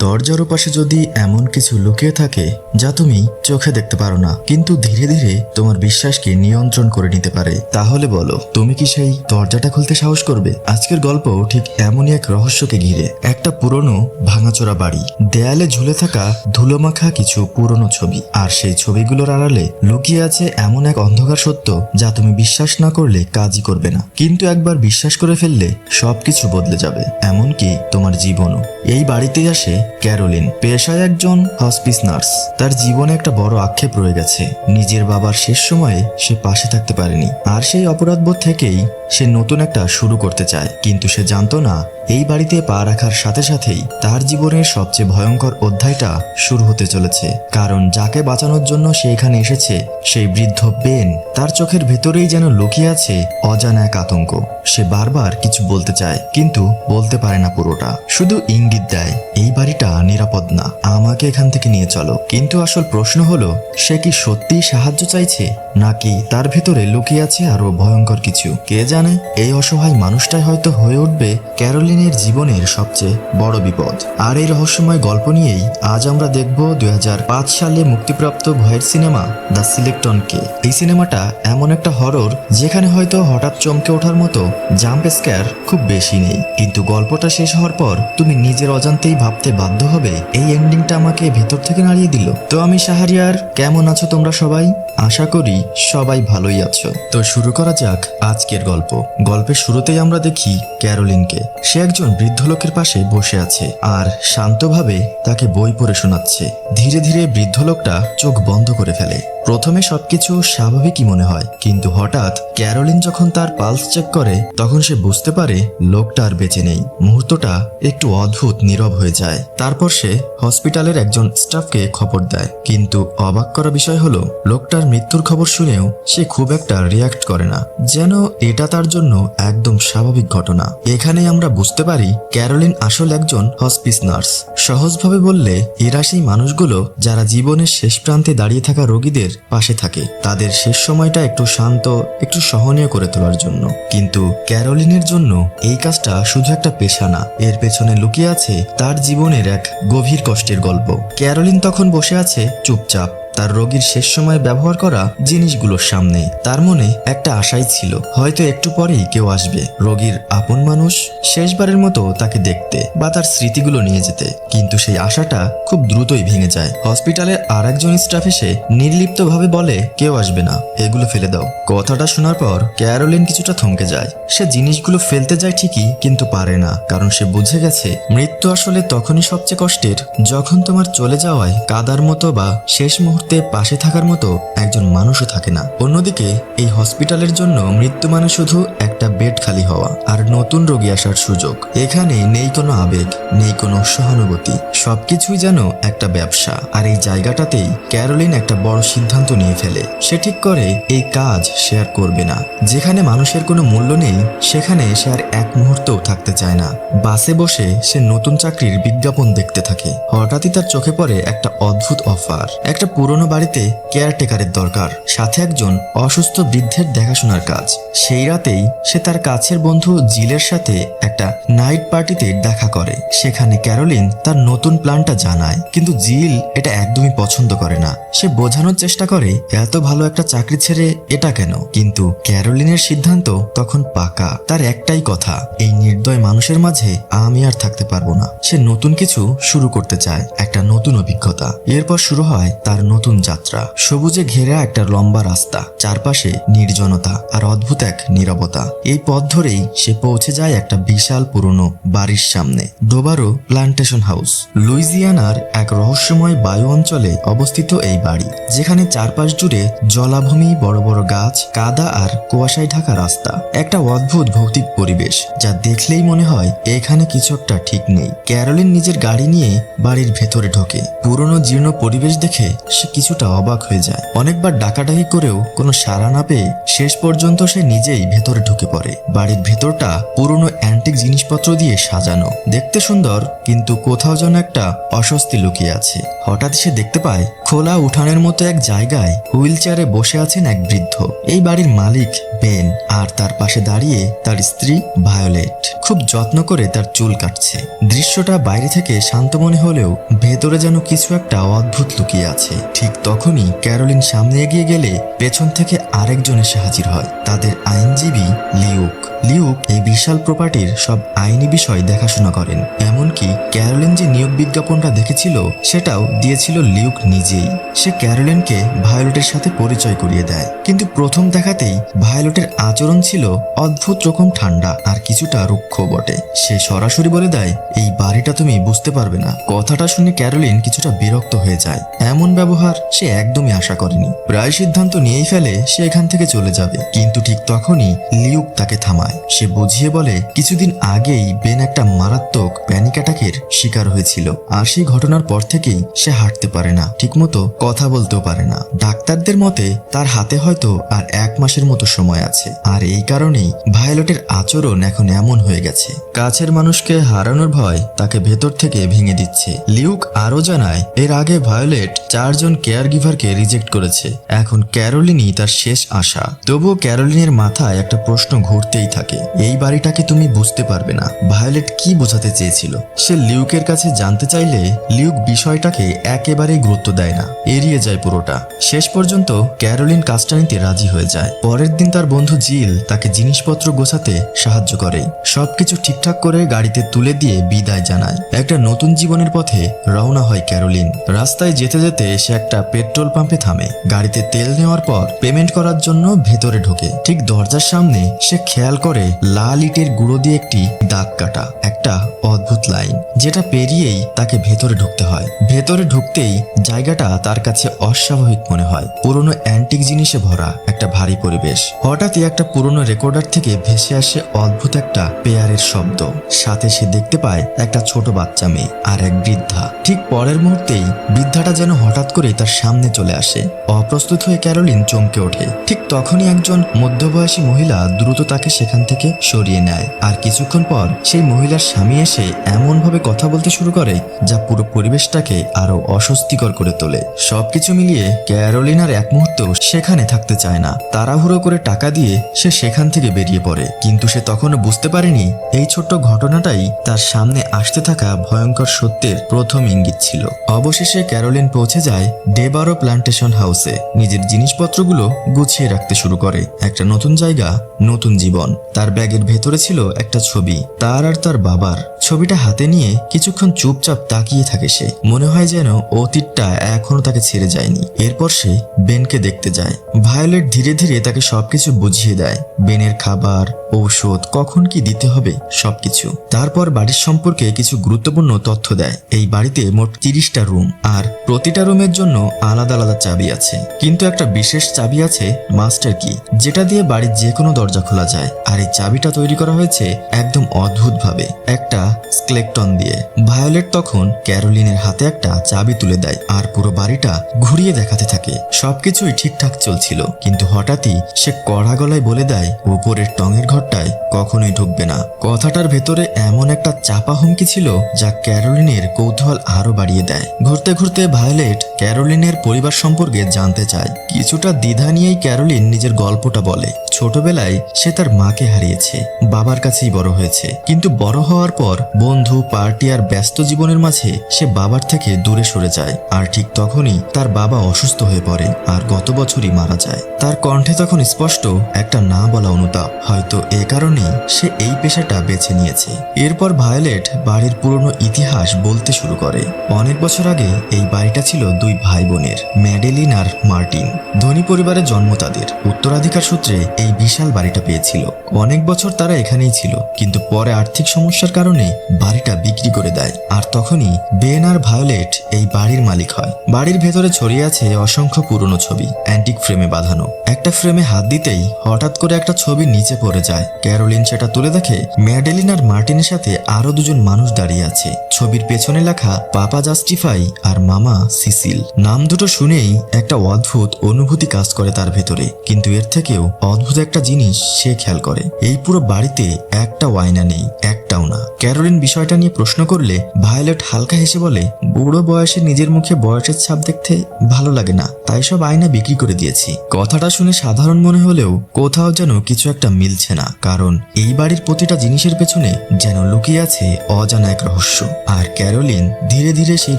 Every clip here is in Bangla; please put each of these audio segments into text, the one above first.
দরজার পাশে যদি এমন কিছু লুকিয়ে থাকে যা তুমি চোখে দেখতে পারো না, কিন্তু ধীরে ধীরে তোমার বিশ্বাসকে নিয়ন্ত্রণ করে নিতে পারে, তাহলে বলো তুমি কি সেই দরজাটা খুলতে সাহস করবে? আজকের গল্প ঠিক এমনই এক রহস্যকে ঘিরে। একটা পুরনো ভাঙাচোরা বাড়ি, দেয়ালে ঝুলে থাকা ধুলোমাখা কিছু পুরনো ছবি, আর সেই ছবিগুলোর আড়ালে লুকিয়ে আছে এমন এক অন্ধকার সত্য যা তুমি বিশ্বাস না করলে কাজই করবে না, কিন্তু একবার বিশ্বাস করে ফেললে সবকিছু বদলে যাবে, এমনকি তোমার জীবনও। এই বাড়িতেই আসে ক্যারোলিন, পেশায় একজন হসপিস নার্স। তার জীবনে একটা বড় আক্ষেপ রয়ে গেছে, নিজের বাবার শেষ সময়ে সে পাশে থাকতে পারেনি, আর সেই অপরাধবোধ থেকেই সে নতুন একটা শুরু করতে চায়। কিন্তু সে জানতো না এই বাড়িতে পা রাখার সাথে সাথেই তার জীবনের সবচেয়ে ভয়ঙ্কর অধ্যায়টা শুরু হতে চলেছে, কারণ যাকে বাঁচানোর জন্য সে এখানে এসেছে সেই বৃদ্ধ বেন, তার চোখের ভেতরেই যেন লুকিয়ে আছে অজানা এক আতঙ্ক। সে বারবার কিছু বলতে চায় কিন্তু বলতে পারে না পুরোটা, শুধু ইঙ্গিত দেয় এই বাড়িটা নিরাপদ না, আমাকে এখান থেকে নিয়ে চলো। কিন্তু আসল প্রশ্ন হলো সে কি সত্যিই সাহায্য চাইছে, নাকি তার ভেতরে লুকিয়ে আছে আরো ভয়ঙ্কর কিছু? কে জানে, এই অসহায় মানুষটাই হয়তো হয়ে উঠবে ক্যারোলিনের জীবনের সবচেয়ে বড় বিপদ। আর এই রহস্যময় গল্প নিয়েই আজ আমরা দেখব 2005 সালে মুক্তিপ্রাপ্ত ভয়ের সিনেমা দ্য সিলেক্টনকে। এই সিনেমাটা এমন একটা হরর যেখানে হয়তো হঠাৎ চমকে ওঠার মতো জাম্প স্ক্যার খুব বেশি নেই, কিন্তু গল্পটা শেষ হওয়ার পর তুমি নিজের অজান্তেই ভাবতে বাধ্য হবে এই এন্ডিংটা আমাকে ভেতর থেকে নাড়িয়ে দিল। তো আমি শাহরিয়ার, কেমন আছো তোমরা সবাই? আশা করি সবাই ভালোই আছো। তো শুরু করা যাক আজকের গল্প। গল্পের শুরুতেই আমরা দেখি ক্যারোলিনকে। সে একজন বৃদ্ধ লোকের পাশে বসে আছে আর শান্তভাবে তাকে বই পড়ে শোনাচ্ছে। ধীরে ধীরে বৃদ্ধ লোকটা চোখ বন্ধ করে ফেলে। প্রথমে সবকিছু স্বাভাবিকই মনে হয়, কিন্তু হঠাৎ ক্যারোলিন যখন তার পালস চেক করে তখন সে বুঝতে পারে লোকটা আর বেঁচে নেই। মুহূর্তটা একটু অদ্ভুত নীরব হয়ে যায়। তারপর সে হসপিটালের একজন স্টাফকে খবর দেয়, কিন্তু অবাক করা বিষয় হলো লোকটার মৃত্যুর খবর শুনেও সে খুব একটা রিয়াক্ট করে না, যেন এটা তার জন্য একদম স্বাভাবিক ঘটনা। এখানেই আমরা বুঝতে পারি ক্যারোলিন আসলে একজন হসপিস নার্স। সহজভাবে বললে এরা সেই মানুষগুলো যারা জীবনের শেষ প্রান্তে দাঁড়িয়ে থাকা রোগীদের পাশে থাকে, তাদের শেষ সময়টা একটু শান্ত, একটু সহনীয় করে তোলার জন্য। কিন্তু ক্যারোলিনের জন্য এই কাজটা শুধু একটা পেশা না, এর পেছনে লুকিয়ে আছে তার জীবনের এক গভীর কষ্টের গল্প। ক্যারোলিন তখন বসে আছে চুপচাপ, তার রোগীর শেষ সময় ব্যবহার করা জিনিসগুলোর সামনে। তার মনে একটা আশাই ছিল, হয়তো একটু পরেই কেউ আসবে, রোগীর আপন মানুষ শেষবারের মতো তাকে দেখতে বা তার স্মৃতিগুলো নিয়ে যেতে। কিন্তু সেই আশাটা খুব দ্রুতই ভেঙে যায়। হসপিটালের আর একজন স্টাফ এসে নির্লিপ্তভাবে বলে, কেউ আসবে না, এগুলো ফেলে দাও। কথাটা শোনার পর ক্যারোলিন কিছুটা থমকে যায়। সে জিনিসগুলো ফেলতে যায় ঠিকই, কিন্তু পারে না, কারণ সে বুঝে গেছে মৃত্যু আসলে তখনই সবচেয়ে কষ্টের যখন তোমার চলে যাওয়ায় কাদার মতো বা শেষ মুহূর্তে পাশে থাকার মতো একজন মানুষও থাকে না। অন্যদিকে এই হসপিটালের জন্য মৃত্যু মানে শুধু একটা বেড খালি হওয়া আর নতুন রোগী আসার সুযোগ। এখানে নেই কোনো আবেগ, নেই কোনো সহানুভূতি, সবকিছুই যেন একটা ব্যবসা। আর এই জায়গাটাতেই ক্যারোলিন একটা বড় সিদ্ধান্ত নিয়ে ফেলে। সে ঠিক করে এই কাজ সে আর করবে না। যেখানে মানুষের কোনো মূল্য নেই সেখানে সে আর এক মুহূর্তও থাকতে চায় না। বাসে বসে সে নতুন চাকরির বিজ্ঞাপন দেখতে থাকে। হঠাৎই তার চোখে পড়ে একটা অদ্ভুত অফার। একটা পুরনো বাড়িতে কেয়ারটেকারের দরকার, সাথে একজন অসুস্থ বৃদ্ধের দেখাশোনার কাজ। সেই রাতেই সে তার কাছের বন্ধু জিলের সাথে একটা নাইট পার্টিতে দেখা করে। সেখানে ক্যারোলিন তার নতুন প্ল্যানটা জানায়, কিন্তু জিল এটা একদমই পছন্দ করে না। সে বোঝানোর চেষ্টা করে এত ভালো একটা চাকরি ছেড়ে এটা কেন, কিন্তু ক্যারোলিনের সিদ্ধান্ত তখন পাকা। তার একটাই কথা, এই নির্দয় মানুষের মাঝে আমি আর থাকতে পারবো না। সে নতুন কিছু শুরু করতে চায়, একটা নতুন অভিজ্ঞতা। এরপর শুরু হয় তার নতুন যাত্রা। সবুজে ঘেরা একটা লম্বা রাস্তা, চারপাশে নির্জনতা আর অদ্ভুত এক নীরবতা। এই পথ ধরেই সে পৌঁছে যায় একটা বিশাল পুরনো বাড়ির সামনে, ডোবারো প্লান্টেশন হাউস। লুইজিয়ানার এক রহস্যময় বায়ু অঞ্চলে অবস্থিত এই বাড়ি, যেখানে চারপাশ জুড়ে জলাভূমি, বড় বড় গাছ, কাদা আর কুয়াশায় ঢাকা রাস্তা। একটা অদ্ভুত ভৌতিক পরিবেশ যা দেখলেই মনে হয় এখানে কিছু একটা ঠিক নেই। ক্যারোলিন নিজের গাড়ি নিয়ে বাড়ির ভেতরে ঢোকে। পুরনো জীর্ণ পরিবেশ দেখে সে কিছুটা অবাক হয়ে যায়। অনেকবার ডাকাডাকি করেও কোনো সাড়া না পেয়ে শেষ পর্যন্ত সে নিজেই ভেতরে ঢুকে পড়ে। বাড়ির ভেতরটা পুরনো অ্যান্টিক জিনিসপত্র দিয়ে সাজানো, দেখতে সুন্দর, কিন্তু কোথাও যেন একটা অস্বস্তি লুকিয়ে আছে। হঠাৎ সে দেখতে পায় খোলা উঠানের মতো এক জায়গায় হুইল চেয়ারে বসে আছেন এক বৃদ্ধ। এই বাড়ির মালিক বেন, আর তার পাশে দাঁড়িয়ে তার স্ত্রী ভায়োলেট খুব যত্ন করে তার চুল কাটছে। দৃশ্যটা বাইরে থেকে শান্ত মনে হলেও ভেতরে যেন কিছু একটা অদ্ভুত লুকিয়ে আছে। ঠিক তখনই ক্যারোলিন সামনে এগিয়ে গেলে পেছন থেকে আরেকজন এসে হাজির হয়, তাদের আইনজীবী লিউক। লিউক এই বিশাল প্রপার্টির সব আইনি বিষয় দেখাশোনা করেন, এমনকি ক্যারোলিন যে নিয়োগ বিজ্ঞাপনটা দেখেছিল সেটাও দিয়েছিল লিউক নিজেই। সে ক্যারোলিনকে ভায়োলেটের সাথে পরিচয় করিয়ে দেয়, কিন্তু প্রথম দেখাতেই ভায়োলেটের আচরণ ছিল অদ্ভুত রকম ঠান্ডা আর কিছুটা রুক্ষ বটে। সে সরাসরি বলে দেয়, এই বাড়িটা তুমি বুঝতে পারবে না। কথাটা শুনে ক্যারোলিন কিছুটা বিরক্ত হয়ে যায়। এমন ব্যবহার সে একদমই আশা করেনি। প্রায় সিদ্ধান্ত নিয়েই ফেলে সে এখান থেকে চলে যাবে, কিন্তু ঠিক তখনই লিউক তাকে থামায়। সে বুঝিয়ে বলে, কিছুদিন আগেই বেন একটা মারাত্মক প্যানিক অ্যাটাকের শিকার হয়েছিল, আর সেই ঘটনার পর থেকেই সে হাঁটতে পারে না, ঠিকমতো কথা বলতেও পারে না। ডাক্তারদের মতে তার হাতে হয়তো আর 1 মাসের মতো সময় আছে, আর এই কারণেই ভায়োলেটের আচরণ এখন এমন হয়ে গেছে। কাছের মানুষকে হারানোর ভয় তাকে ভেতর থেকে ভেঙে দিচ্ছে। লিউক আরো জানায়, এর আগে ভায়োলেট 4 জন কেয়ার গিভারকে রিজেক্ট করেছে, এখন ক্যারোলিনই তার শেষ আশা। তবুও ক্যারোলিনের মাথায় একটা প্রশ্ন ঘুরতেই থাকে, এই বাড়িটাকে তুমি বুঝতে পারবে না। ভায়োলেট কি বোঝাতে চেয়েছিল? সে লিউকের কাছে জানতে চাইলে লিউক বিষয়টাকে একেবারেই গুরুত্ব দেয় না, এড়িয়ে যায় পুরোটা। শেষ পর্যন্ত ক্যারোলিন কাজটা নিতে রাজি হয়ে যায়। পরের দিন তার বন্ধু জিল তাকে জিনিসপত্র গোছাতে সাহায্য করে, সবকিছু ঠিকঠাক করে গাড়িতে তুলে দিয়ে বিদায় জানায়। একটা নতুন জীবনের পথে রওনা হয় ক্যারোলিন। রাস্তায় যেতে যেতে সে একটা পেট্রোল পাম্পে থামে। গাড়িতে তেল নেওয়ার পর পেমেন্ট করার জন্য ভেতরে ঢোকে। ঠিক দরজার সামনে সে খেয়াল করে লাল ইটের গুঁড়ো দিয়ে একটি দাগ কাটা, একটা অদ্ভুত লাইন, যেটা পেরিয়েই তাকে ভেতরে ঢুকতে হয়। ভেতরে ঢুকতেই জায়গাটা তার কাছে অস্বাভাবিক মনে হয়। পুরনো অ্যান্টিক জিনিসে ভরা একটা ভারী পরিবেশ। হঠাৎই একটা পুরনো রেকর্ডার থেকে ভেসে আসে অদ্ভুত একটা পেয়ারের শব্দ। সাথে সে দেখতে পায় একটা ছোট বাচ্চা মেয়ে আর এক বৃদ্ধা। ঠিক পরের মুহূর্তেই বৃদ্ধাটা যেন হঠাৎ করে তার সামনে চলে আসে। অপ্রস্তুত হয়ে ক্যারোলিন চমকে ওঠে। ঠিক তখনই একজন মধ্যবয়সী মহিলা দ্রুত তাকে সেখান থেকে সরিয়ে নেয়, আর কিছুক্ষণ পর সেই মহিলার স্বামী এসে এমনভাবে কথা বলতে শুরু করে যা পুরো পরিবেশটাকে আরো অস্বস্তিকর করে তোলে। সবকিছু মিলিয়ে ক্যারোলিন আর এক মুহূর্তেও সেখানে থাকতে চায় না। তাড়াহুড়ো করে টাকা দিয়ে সে সেখান থেকে বেরিয়ে পড়ে, কিন্তু সে তখনও বুঝতে পারেনি এই ছোট্ট ঘটনাটাই তার সামনে আসতে থাকা ভয়ঙ্কর সত্যের প্রথম ইঙ্গিত ছিল। অবশেষে ক্যারোলিন পৌঁছে যায় ডেবারো প্ল্যান্টেশন হাউসে। নিজের জিনিসপত্রগুলো গুছিয়ে রাখতে শুরু করে। একটা নতুন জায়গা, নতুন জীবন। তার ব্যাগের ভেতরে ছিল একটা ছবি, তার আর তার বাবার। ছবিটা হাতে নিয়ে কিছুক্ষণ চুপচাপ তাকিয়ে থাকে সে। মনে হয় যেন অতীতটা এখনো তাকে ছেড়ে যায়নি। এরপর সে বেনকে দেখতে যায়। ভায়োলেট ধীরে ধীরে তাকে সবকিছু বুঝিয়ে দেয়, বেনের খাবার, ঔষধ, কখন কি দিতে হবে, সবকিছু। তারপর বাড়ির সম্পর্কে কিছু গুরুত্বপূর্ণ তথ্য দেয়। এই বাড়িতে মোট 30টা রুম, আর প্রতিটা রুমের জন্য আলাদা আলাদা চাবি আছে, কিন্তু একটা বিশেষ চাবি আছে মাস্টার কি, যেটা দিয়ে বাড়ির যে কোনো দরজা খোলা যায়। আর এই চাবিটা তৈরি করা হয়েছে একদম অদ্ভুতভাবে, একটা স্কেলেটন দিয়ে। ভায়োলেট তখন ক্যারোলিনের হাতে একটা চাবি তুলে দেয় আর পুরো বাড়িটা ঘুরিয়ে দেখাতে থাকে। সবকিছুই ঠিকঠাক চলছিল, কিন্তু হঠাৎই সে কড়া গলায় বলে দেয়, উপরের টঙের ঘরটায় কখনোই ঢুকবে না। কথাটার ভেতরে এমন একটা চাপা হুমকি ছিল যা ক্যারোলিনের কৌতূহল আরো বাড়িয়ে দেয়। ঘুরতে ঘুরতে ভায়োলেট ক্যারোলিনের পরিবার সম্পর্কে জানতে চায়। কিছুটা দ্বিধা নিয়েই ক্যারোলিন নিজের গল্পটা বলে। ছোটবেলায় সে তার মাকে হারিয়েছে, বাবার কাছেই বড় হয়েছে, কিন্তু বড় হওয়ার পর বন্ধু, পার্টি আর ব্যস্ত জীবনের মাঝে সে বাবার থেকে দূরে সরে যায়। আর ঠিক তখনই তার বাবা অসুস্থ হয়ে পড়ে আর গত বছরই মারা যায়। তার কণ্ঠে তখন স্পষ্ট একটা না বলা অনুতাপ। হয়তো এ কারণেই সে এই পেশাটা বেছে নিয়েছে। এরপর ভায়োলেট বাড়ির পুরনো ইতিহাস বলতে শুরু করে। অনেক বছর আগে এই বাড়িটা ছিল 2 ভাই বোনের, ম্যাডেলিন আর মার্টিন। ধনী পরিবারের জন্ম তাদের। উত্তরাধিকার সূত্রে এই বিশাল বাড়িটা পেয়েছিল। অনেক বছর তারা এখানেই ছিল, কিন্তু পরে আর্থিক সমস্যার কারণে বাড়িটা বিক্রি করে দেয়। আর তখনই বেন আর ভায়োলেট এই বাড়ির মালিক হয়। বাড়ির ভেতরে ছড়িয়ে আছে অসংখ্য পুরনো ছবি, অ্যান্টিক ফ্রেমে বাঁধানো। একটা ফ্রেমে হাত দিতেই হঠাৎ করে একটা ছবি নিচে পড়ে যায়। ক্যারোলিন সেটা তুলে দেখে ম্যাডেলিন আর মার্টিনের সাথে আরো 2জন মানুষ দাঁড়িয়ে আছে। ছবির পেছনে লেখা পাপা জাস্টিফাই আর মামা সিসিল। নাম দুটো শুনেই একটা অদ্ভুত অনুভূতি কাজ করে তার ভেতরে, কিন্তু এর থেকেও অদ্ভুত একটা জিনিস সে খেয়াল করে, এই পুরো বাড়িতে একটা আয়না নেই, একটাও না। ক্যারোলিন বিষয়টা নিয়ে প্রশ্ন করলে ভায়োলেট হালকা হেসে বলে, বুড়ো বয়সে নিজের মুখে বয়সের ছাপ দেখতে ভালো লাগে না, তাই সব আয়না বিক্রি করে দিয়েছি। কথাটা শুনে সাধারণ মনে হলেও কোথাও যেন কিছু একটা মিলছে না, কারণ এই বাড়ির প্রতিটা জিনিসের পেছনে যেন লুকিয়ে আছে অজানা এক রহস্য। আর ক্যারোলিন ধীরে ধীরে সেই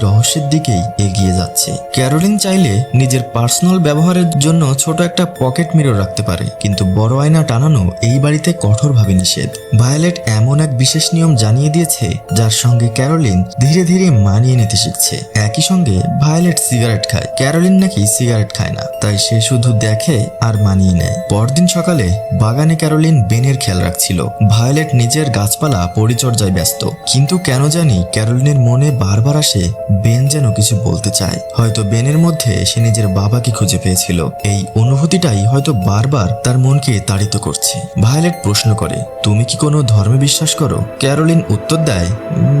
রহস্যের দিকেই এগিয়ে যাচ্ছে। ক্যারোলিন চাইলে নিজের পার্সোনাল ব্যবহারের জন্য ছোট একটা পকেট মিরর রাখতে পারে, কিন্তু বড় আয়না টানানো এই বাড়িতে কঠোরভাবে নিষেধ। ভায়োলেট এমন এক বিশেষ নিয়ম জানিয়ে দিয়েছে যার সঙ্গে ক্যারোলিন ধীরে ধীরে মানিয়ে নিতে শিখছে। একই সঙ্গে ভায়োলেট সিগারেট খায়, ক্যারোলিন নাকি সিগারেট খায় না, তাই সে শুধু দেখে আর মানিয়ে নেয়। পরদিন সকালে বাগানে ক্যারোলিন বেনের খেয়াল রাখছিল। ভায়োলেট নিজের গাছপালা পরিচর্যায় ব্যস্ত, কিন্তু কেন জানি ক্যারোলিনের মনে বারবার আসে বেন যেন কিছু বলতে চায়। হয়তো বেনের মধ্যে সে নিজের বাবাকে খুঁজে পেয়েছিল। এই অনুভূতিটাই হয়তো বারবার তার মনকে তাড়িত করছে। ভায়োলেট প্রশ্ন করে, তুমি কি কোনো ধর্মে বিশ্বাস করো? ক্যারোলিন উত্তর দেয়,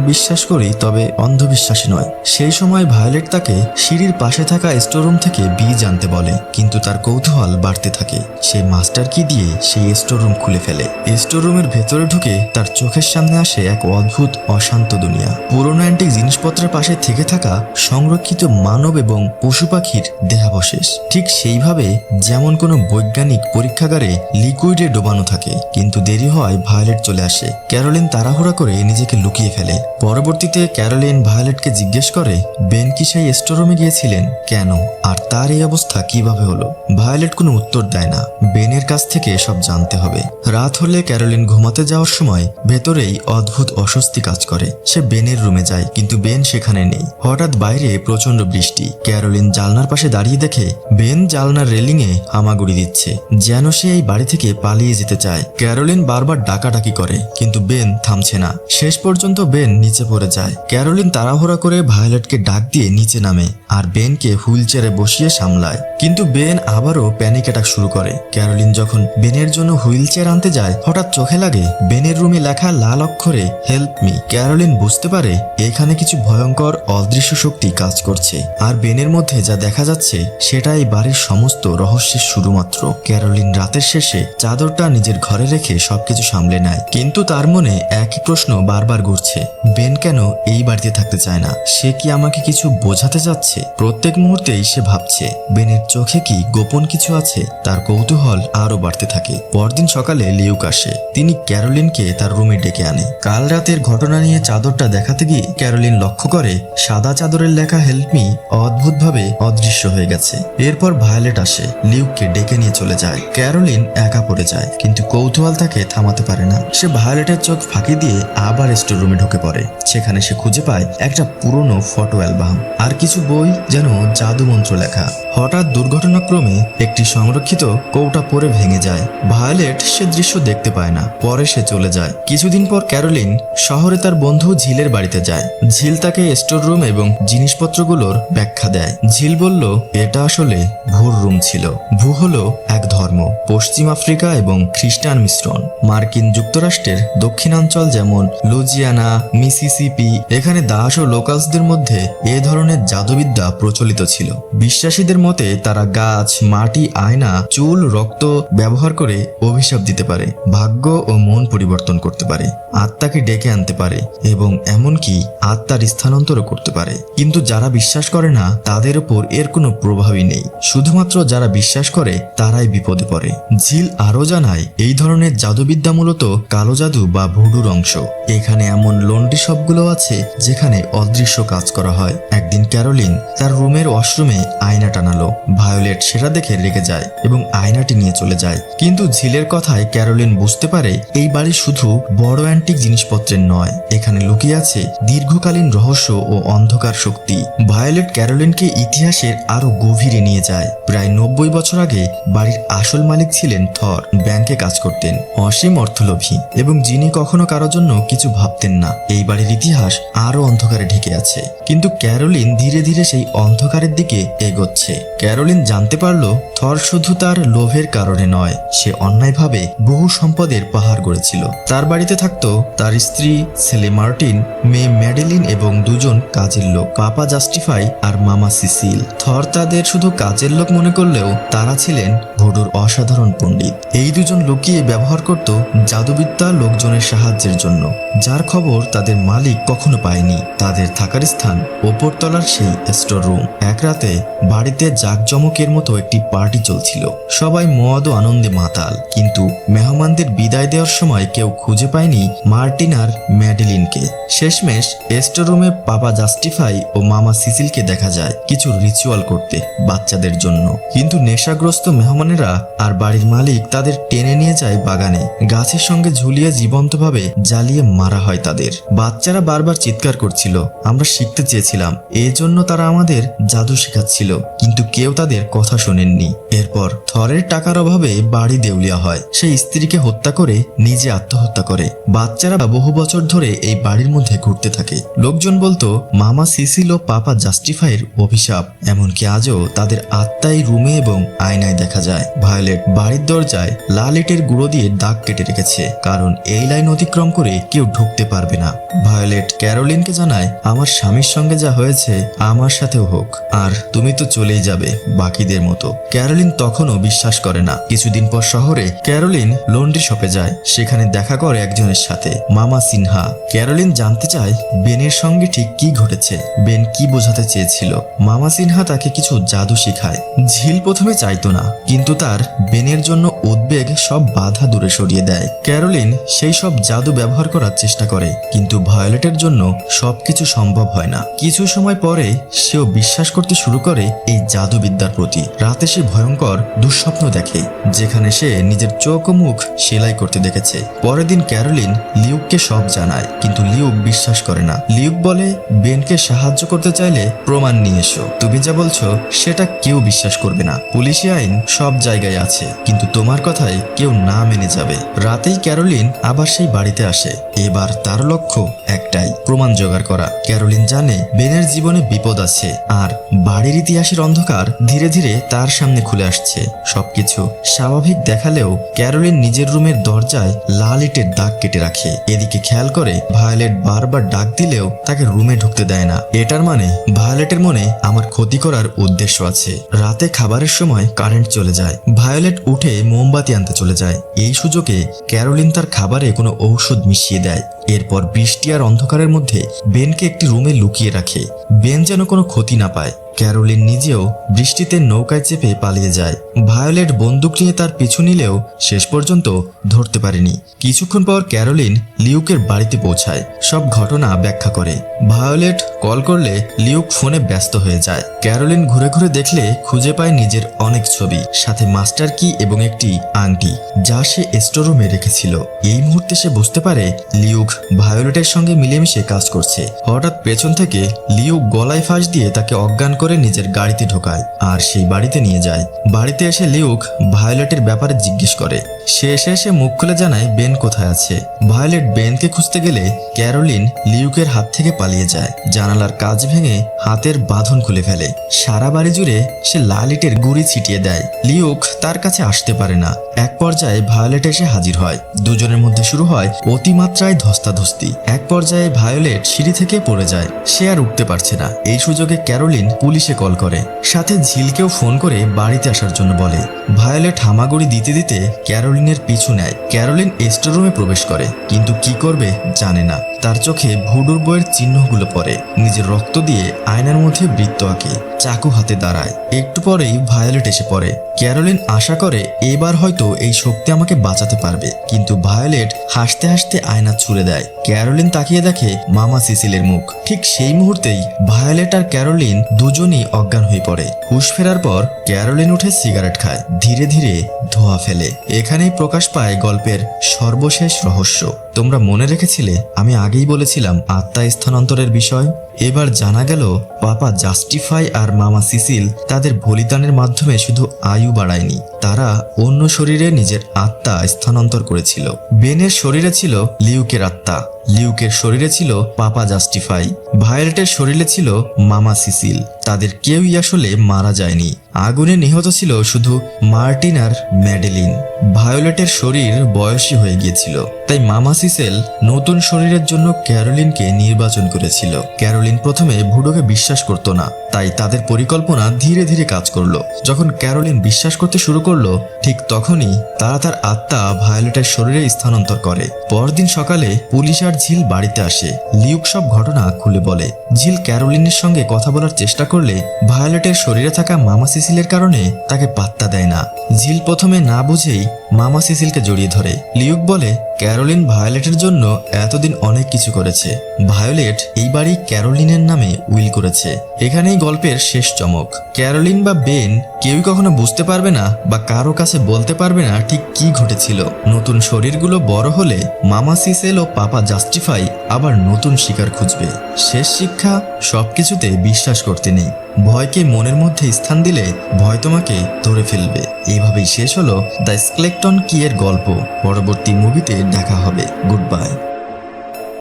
বিশ্বাস করি, তবে অন্ধবিশ্বাসী নয়। সেই সময় ভায়োলেট তাকে সিঁড়ির পাশে থাকা স্টোররুম থেকে বীজ আনতে বলে, কিন্তু তার কৌতূহল বাড়তে থাকে। সে মাস্টার কি দিয়ে সেই স্টোররুম খুলে ফেলে। স্টোররুমের ভেতরে ঢুকে তার চোখের সামনে আসে এক অদ্ভুত অশান্ত দুনিয়া। পুরনো অ্যান্টিক জিনিসপত্রের পাশে থেকে থাকা সংরক্ষিত মানব এবং পশু পাখির দেহাবশেষ, ঠিক সেইভাবে যেমন কোনো বৈজ্ঞানিক পরীক্ষাগারে লিকুইডে ডোবানো থাকে। কিন্তু দেরি হওয়ায় ভায়োলেট চলে আসে। ক্যারোলিন তাড়াহুড়া করে নিজেকে লুকিয়ে ফেলে। পরবর্তীতে ক্যারোলিন ভায়োলেটকে জিজ্ঞেস করে, বেন কি সেই স্টোররুমে গিয়েছিলেন? কেন? আর তার এই অবস্থা কিভাবে হলো? ভায়োলেট কোনো উত্তর দেয় না। বেনের কাছ থেকে সব জানতে হবে। রাত হলে ক্যারোলিন ঘুমাতে যাওয়ার সময় ভেতরেই অদ্ভুত অস্বস্তি কাজ করে। সে বেনের রুমে যায়, কিন্তু বেন সেখানে নেই। হঠাৎ বাইরে প্রচন্ড বৃষ্টি। ক্যারোলিন জানলার পাশে দাঁড়িয়ে দেখে বেন জানলার রেলিংয়ে হামাগুড়ি দিচ্ছে, যেন সে এই বাড়ি থেকে পালিয়ে যেতে চায়। ক্যারোলিন বারবার ডাকাডাকি করে, কিন্তু বেন থামছে না। শেষ পর্যন্ত বেন নিচে পড়ে যায়। ক্যারোলিন তাড়াহুড়া করে ভায়োলেটকে ডাক দিয়ে নিচে নামে আর বেনকে হুইল চেয়ারে বসিয়ে সামলায়, কিন্তু বেন আবারও প্যানিক অ্যাটাক শুরু করে। ক্যারোলিন যখন বেনের জন্য হুইল চেয়ার আনতে যায়, হঠাৎ চোখে লাগে বেনের রুমে লেখা লাল অক্ষরে হেল্প মি। ক্যারোলিন বুঝতে পারে এখানে কিছু ভয়ঙ্কর অদৃশ্য শক্তি কাজ করছে, আর বেনের মধ্যে যা দেখা যাচ্ছে সেটা এই বাড়ির সমস্ত রহস্যের শুরুমাত্র। ক্যারোলিন রাতের শেষে চাদরটা নিজের ঘরে রেখে সবকিছু সামলে নেয়, কিন্তু তার মনে একই প্রশ্ন বারবার ঘুরছে, বেন কেন এই বাড়িতে থাকতে চায় না? সে কি আমাকে কিছু বোঝাতে যাচ্ছে? প্রত্যেক মুহূর্তেই সে ভাবছে বেনের চোখে কি গোপন কিছু আছে। তার কৌতূহল আরো বাড়তে থাকে। পরদিন সকালে লিউক আসে। তিনি ক্যারোলিনকে তার রুমে ডেকে আনে। কাল রাতের ঘটনা নিয়ে চাদরটা দেখাতে গিয়ে ক্যারোলিন লক্ষ্য করে সাদা চাদরের লেখা হেল্প মি অদ্ভুতভাবে অদৃশ্য হয়ে গেছে। এরপর ভায়োলেট আসে, লিউককে ডেকে নিয়ে চলে যায়। ক্যারোলিন একা পড়ে যায়, কিন্তু কৌতূহল তাকে থামাতে পারে না। সে ভায়োলেটের চোখ ফাঁকি দিয়ে আবার স্টোর রুমে ঢুকে পড়ে। সেখানে সে খুঁজে পায় একটা পুরনো ফটো অ্যালবাম আর কিছু বই, যেন জাদু মন্ত্র লেখা। হঠাৎ দুর্ঘটনাক্রমে একটি সংরক্ষিত কৌটা পড়ে ভেঙে যায়। ভায়োলেট সে দৃশ্য দেখতে পায় না। পরে সে চলে যায়। কিছুদিন পর ক্যারোলিন শহরে তার বন্ধু ঝিলের বাড়িতে যায়। ঝিল তাকে স্টোর রুম এবং জিনিসপত্রগুলোর ব্যাখ্যা দেয়। ঝিল বলল এটা আসলে ভুর রুম ছিল। ভু হলো এক ধর্ম, পশ্চিম আফ্রিকা এবং খ্রিস্টান মিশ্রণ। মার্কিন যুক্তরাষ্ট্রের দক্ষিণাঞ্চল যেমন লুজিয়ানা, মিসিসিপি, এখানে দাস ও লোকালসদের মধ্যে এ ধরনের জাদুবিদ্যা প্রচলিত ছিল। বিশ্বাসীদের মতে তারা গাছ, মাটি, আয়না, চুল, রক্ত ব্যবহার করে অভিশাপ দিতে পারে, ভাগ্য ও মন পরিবর্তন করতে পারে, আত্মাকে ডেকে আনতে পারে এবং এমনকি আত্মার স্থানান্তরও করতে পারে। কিন্তু যারা বিশ্বাস করে না তাদের উপর এর কোনো প্রভাবই নেই। শুধুমাত্র যারা বিশ্বাস করে তারাই বিপদে পড়ে। ঝিল আরও জানায় এই ধরনের জাদুবিদ্যা মূলত কালো জাদু বা ভুডুর অংশ। এখানে এমন লন্ড্রি শপগুলো আছে যেখানে অদৃশ্য কাজ করা হয়। একদিন ক্যারোলিন তার রুমের ওয়াশরুমে আয়না টানালো। ভায়োলেট সেটা দেখে রেগে যায় এবং আয়নাটি নিয়ে চলে যায়। কিন্তু ঝিলের কথায় ক্যারোলিন বুঝতে পারে এই বাড়ি শুধু বড় অ্যান্টিক জিনিসপত্রের নয়, এখানে লুকিয়ে আছে দীর্ঘকালীন রহস্য ও অন্ধকার শক্তি। শক্তি। ভায়োলেট ক্যারোলিনকে ইতিহাসের আরো গভীরে নিয়ে যায়। প্রায় 90 বছর আগে বাড়ির আসল মালিক ছিলেন থর। ব্যাংকে কাজ করতেন, অসীম অর্থলোভী এবং যিনি কখনো কারোর জন্য কিছু ভাবতেন না। এই বাড়ির ইতিহাস আরো অন্ধকারে ঢেকে আছে, কিন্তু ক্যারোলিন ধীরে ধীরে সেই অন্ধকারের দিকে এগোচ্ছে। ক্যারোলিন জানতে পারল থর শুধু তার লোভের কারণে নয়, সে অন্যায়ভাবে বহু সম্পদের পাহাড় গড়েছিল। তার বাড়িতে থাকতো তার স্ত্রী, ছেলে মার্টিন, মেয়ে ম্যাডেলিন এবং দুজন কাজের লোক, পাপা জাস্টিফাই আর মামা সিসিল। থর তাদের শুধু কাজের লোক মনে করলেও তারা ছিলেন ভুডুর অসাধারণ পণ্ডিত। এই দুজন লুকিয়ে ব্যবহার করত জাদুবিদ্যা লোকজনের সাহায্যের জন্য, যার খবর তাদের মালিক কখনো পায়নি। তাদের থাকার স্থান ওপরতলার সেই স্টোর রুম। এক রাতে বাড়িতে জাঁকজমকের মতো একটি পার্টি চলছিল। সবাই মদ ও আনন্দে মাতাল, কিন্তু মেহমানদের বিদায় দেওয়ার সময় কেউ খুঁজে পায়নি মার্টিন আর ম্যাডেলিনকে। শেষমেশ স্টোর রুমে পাপা জাস্টিফাই ও মামা সিসিলকে দেখা যায় কিছু রিচুয়াল করতে বাচ্চাদের জন্য, কিন্তু নেশাগ্রস্ত মেহমানেরা আর বাড়ির মালিক তাদের টেনে নিয়ে যায় বাগানে। গাছের সঙ্গে ঝুলিয়ে জীবন্তভাবে জ্বালিয়ে মারা হয় তাদের। বাচ্চারা বারবার চিৎকার করছিল, আমরা শিখতে চেয়েছিলাম, এজন্য তারা আমাদের জাদু শেখাচ্ছিল, কিন্তু কেউ তাদের কথা শোনেননি। এরপর থরের টাকার অভাবে বাড়ি দেউলিয়া হয়। সেই স্ত্রীকে হত্যা করে নিজে আত্মহত্যা করে। বাচ্চারা বহু বছর ধরে এই বাড়ির মধ্যে ঘুরতে থাকে। লোকজন বলতো মামা সিসিল ও পাপা জাস্টিফাইয়ের অভিশাপ। এমনকি আজও তাদের আত্মাই রুমে এবং আয়নায় দেখা যায়। ভায়োলেট বাড়ির দরজায় লাল ইটের গুঁড়ো দিয়ে দাগ কেটে রেখেছে, কারণ এই লাইন অতিক্রম করে কেউ ঢুকতে পারবে না। ভায়োলেট ক্যারোলিনকে জানায়, আমার স্বামীর সঙ্গে যা হয়েছে আমার সাথেও হোক, আর তুমি তো চলেই যাবে বাকিদের মতো। ক্যারোলিন তখনও বিশ্বাস করে না। কিছুদিন পর শহরে ক্যারোলিন লন্ড্রি শপে যায়। সেখানে দেখা করে একজনের সাথে, মামা সিনহা। ক্যারোলিন জানতে চায় বেনের সঙ্গে ঠিক কি ঘটেছে, বেন কি বোঝাতে চেয়েছিল। মামা সিনহা তাকে কিছু জাদু শেখায়। ঝিল প্রথমে চাইতো না, কিন্তু তার বেনের জন্য উদ্বেগ সব বাধা দূরে সরিয়ে দেয়। ক্যারোলিন সেই সব জাদু ব্যবহার করার চেষ্টা করে, কিন্তু ভায়োলেটের জন্য সবকিছু সম্ভব হয় না। কিছু সময় পরে সেও বিশ্বাস করতে শুরু করে এই জাদুবিদ্যার প্রতি। রাতে সে ভয়ঙ্কর দুঃস্বপ্ন দেখে, যেখানে সে নিজের চোখ ও মুখ সেলাই করতে দেখেছে। পরের দিন ক্যারোলিন লিউককে সব জানায়, কিন্তু লিউক বিশ্বাস করে না। লিউক বলে, বেনকে সাহায্য করতে চাইলে প্রমাণ নিয়ে এসো, তুমি যা বলছো সেটা কেউ বিশ্বাস করবে না। পুলিশি আইন সব জায়গায় আছে, কিন্তু তোমার কথায় কেউ না মেনে যাবে। রাতেই ক্যারোলিন আবার সেই বাড়িতে আসে। এবার তার লক্ষ্য একটাই, প্রমাণ জোগাড় করা। ক্যারোলিন জানে বেনের জীবনে বিপদ আছে, আর বাড়ির ইতিহাসের অন্ধকার ধীরে ধীরে তার সামনে খুলে আসছে। সবকিছু স্বাভাবিক দেখালেও ক্যারোলিন নিজের রুমের দরজায় লাল ইটের দাগ কেটে রাখে। এদিকে খেয়াল করে ভায়োলেট বারবার ডাক দিলেও তাকে রুমে ঢুকতে দেয় না। এটার মানে ভায়োলেটের মনে আমার ক্ষতি করার উদ্দেশ্য আছে। রাতে খাবারের সময় কারেন্ট চলে যায়। ভায়োলেট উঠে মোমবাতি আনতে চলে যায়। এই সুযোগে ক্যারোলিন তার খাবারে কোনো ঔষধ মিশিয়ে দেয়। এরপর বৃষ্টি আর অন্ধকারের মধ্যে বেনকে একটি রুমে লুকিয়ে রাখে, বেন যেন কোনো ক্ষতি না পায়। ক্যারোলিন নিজেও বৃষ্টিতে নৌকায় চেপে পালিয়ে যায়। ভায়োলেট বন্দুক নিয়ে তার পিছু নিলেও শেষ পর্যন্ত ধরতে পারেনি। কিছুক্ষণ পর ক্যারোলিন লিউকের বাড়িতে পৌঁছায়, সব ঘটনা ব্যাখ্যা করে। ভায়োলেট কল করলে লিউক ফোনে ব্যস্ত হয়ে যায়। ক্যারোলিন ঘুরে ঘুরে দেখলে খুঁজে পায় নিজের অনেক ছবি, সাথে মাস্টার কি এবং একটি আংটি, যা সে স্টোর রুমে রেখেছিল। এই মুহূর্তে সে বুঝতে পারে লিউক ভায়োলেটের সঙ্গে মিলেমিশে কাজ করছে। হঠাৎ পেছন থেকে লিউক গলায় ফাঁস দিয়ে তাকে অজ্ঞান করে নিজের গাড়িতে ঢোকায় আর সেই বাড়িতে নিয়ে যায়। বাড়িতে এসে লিউক ভায়োলেটের ব্যাপারে জিজ্ঞেস করে। সে এসে মুখ খুলে জানায় বেন কোথায় আছে। ভায়োলেট বেনকে খুঁজতে গেলে ক্যারোলিন লিউকের হাত থেকে পালিয়ে যায়। জানালার কাঁচ ভেঙে হাতের বাঁধন খুলে ফেলে। সারা বাড়ি জুড়ে সে লাল ইটের গুঁড়ি ছিটিয়ে দেয়। লিউক তার কাছে আসতে পারে না। এক পর্যায়ে ভায়োলেট এসে হাজির হয়। দুজনের মধ্যে শুরু হয় অতিমাত্রায় ধস্তাধস্তি। এক পর্যায়ে ভায়োলেট সিঁড়ি থেকে পড়ে যায়। সে আর উঠতে পারছে না। এই সুযোগে ক্যারোলিন পুলিশে কল করে, সাথে ঝিলকেও ফোন করে বাড়িতে আসার জন্য বলে। ভায়োলেট হামাগুড়ি দিতে দিতে ক্যারোলিনের পিছু নেয়। ক্যারোলিন স্টোর রুমে প্রবেশ করে, কিন্তু কি করবে জানে না। তার চোখে ভুডুর বইয়ের চিহ্নগুলো পড়ে। নিজের রক্ত দিয়ে আয়নার মধ্যে বৃত্ত আঁকে, চাকু হাতে দাঁড়ায়। একটু পরেই ভায়োলেট এসে পড়ে। ক্যারোলিন আশা করে এবার হয়তো এই শক্তি আমাকে বাঁচাতে পারবে, কিন্তু ভায়োলেট হাসতে হাসতে আয়না ছুঁড়ে দেয়। ক্যারোলিন তাকিয়ে দেখে মামা সিসিলের মুখ। ঠিক সেই মুহূর্তেই ভায়োলেট আর ক্যারোলিন দুজনই অজ্ঞান হয়ে পড়ে। হুঁশ ফেরার পর ক্যারোলিন উঠে সিগারেট খায়, ধীরে ধীরে ধোঁয়া ফেলে। এখানেই প্রকাশ পায় গল্পের সর্বশেষ রহস্য। তোমরা মনে রেখেছিলে আমি আগেই বলেছিলাম আত্মা স্থানান্তরের বিষয়। এবার জানা গেল পাপা জাস্টিফাই আর মামা সিসিল তাদের বলিদানের মাধ্যমে শুধু আয়ু বাড়ায়নি, তারা অন্য শরীরে নিজের আত্মা স্থানান্তর করেছিল। বেনের শরীরে ছিল লিউকের আত্মা, লিউকের শরীরে ছিল পাপা জাস্টিফাই, ভায়োলেটের শরীরে ছিল মামা সিসিল। তাদের কেউই আসলে মারা যায়নি, আগুনে নিহত ছিল শুধু মার্টিন আর ম্যাডেলিন। ভায়োলেটের শরীর বয়সী হয়ে গিয়েছিল, তাই মামা সিসেল নতুন শরীরের জন্য ক্যারোলিনকে নির্বাচন করেছিল। ক্যারোলিন প্রথমে ভুডোকে বিশ্বাস করত না, তাই তাদের পরিকল্পনা ধীরে ধীরে কাজ করলো। যখন ক্যারোলিন বিশ্বাস করতে শুরু করলো, ঠিক তখনই তারা তার আত্মা ভায়োলেটের শরীরে স্থানান্তর করে। পরদিন সকালে পুলিশ আর ঝিল বাড়িতে আসে। লিউক সব ঘটনা খুলে বলে। ঝিল ক্যারোলিনের সঙ্গে কথা বলার চেষ্টা করলে ভায়োলেটের শরীরে থাকা মামা সিসিলের কারণে তাকে পাত্তা দেয় না। ঝিল প্রথমে না বুঝেই মামা সিসিলকে জড়িয়ে ধরে। লিউক বলে ক্যারোলিন ভায়োলেটের জন্য এতদিন অনেক কিছু করেছে, ভায়োলেট এই বাড়ি ক্যারোলিনের নামে উইল করেছে। এখানেই গল্পের শেষ চমক। ক্যারোলিন বা বেন কেউই কখনো বুঝতে পারবে না বা কারো কাছে বলতে পারবে না ঠিক কি ঘটেছিল। নতুন শরীরগুলো বড় হলে মামা সিসেল ও পাপা জাস্টিফাই আবার নতুন শিকার খুঁজবে। শেষ শিক্ষা, সবকিছুতে বিশ্বাস করতে নেই। ভয়কে মনের মধ্যে স্থান দিলে ভয় তোমাকে ধরে ফেলবে। এইভাবেই শেষ হলো দ্য স্কেলেটন কি এর গল্প। পরবর্তী মুভিতে দেখা হবে। Good bye.